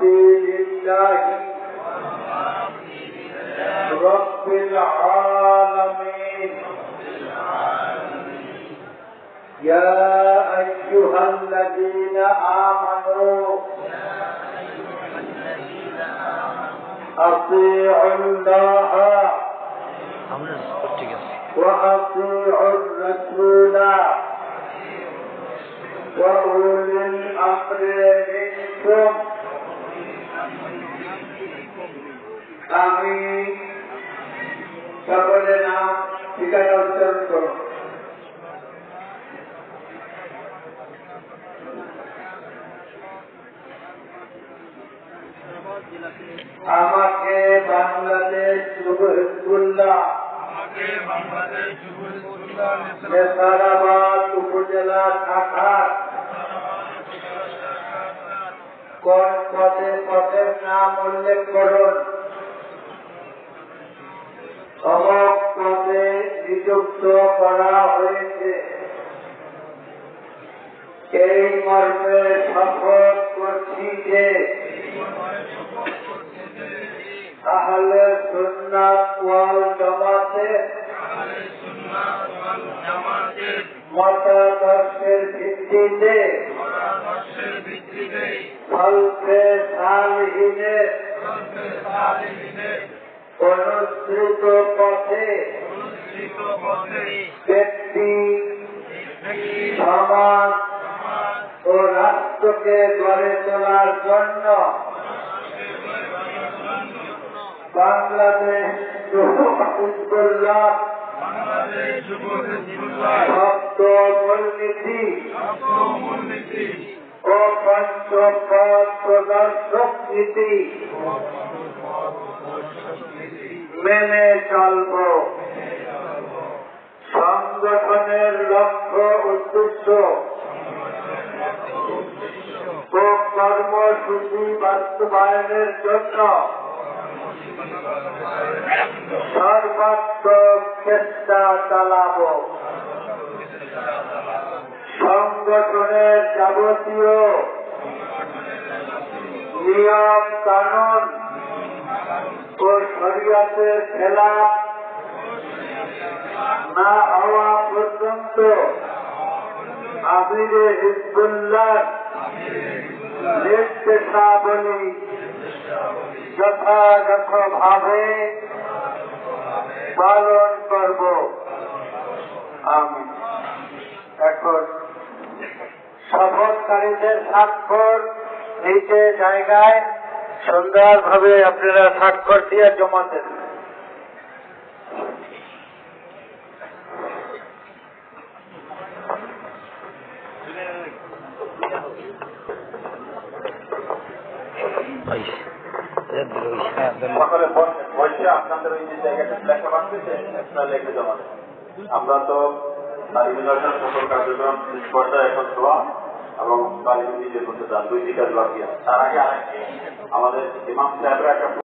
لله رب العالمين يا أيها الذين آمنوا أطيعوا الله وأطيعوا الرسول وأولي الأمر منكم আমি সকলের নাম ঠিকানা উচ্চারণ করব। আমাকে বাংলাদেশ যুব হিজবুল্লাহ নেসারাবাদ উপজেলা শাখার কোন পদের নাম উল্লেখ করুন। অমুক পদে নিযুক্ত করা হয়েছে এই মর্মে শপথ করছি যে আহলে সুন্নাত ওয়াল জামাতের মতাদর্শের ভিত্তিতে সলফে সালিহিনের অনুসৃত পথে ব্যক্তি সমাজ ও রাষ্ট্রকে গড়ে তোলার জন্য বাংলাদেশ যুব হিজবুল্লাহ শব্দ মূলনীতি ও পঞ্চপদ প্রদর্শক নীতি মেনে চলব। সংগঠনের লক্ষ্য উদ্দেশ্য ও কর্মসূচি বাস্তবায়নের জন্য সর্বাত্মক চেষ্টা চালাব। সংগঠনের যাবতীয় নিয়ম কানুন ও শরীয়তের খেলাফ না হওয়া পর্যন্ত আমিরে হিজবুল্লাহ নির্দেশাবলী যথাযথভাবে পালন করব। আমি এখন শপথকারীদের স্বাক্ষর নিচে জায়গায় সুন্দরভাবে আপনারা স্বাক্ষর দিয়ে জমা দেন। সকলে বসে আপনাদের ওই যে জায়গাটা লেখা বাঁচতেছে আপনারা লেখে জমা দেন। আমরা তো তালিমিনার সকল কার্যক্রম পর্যায়ে এখন দেওয়া এবং তালিম নিজের মধ্যে দুই দিকে বাকি আছে। তার আগে আরেকটি আমাদের ইমাম সাহেবরা একটা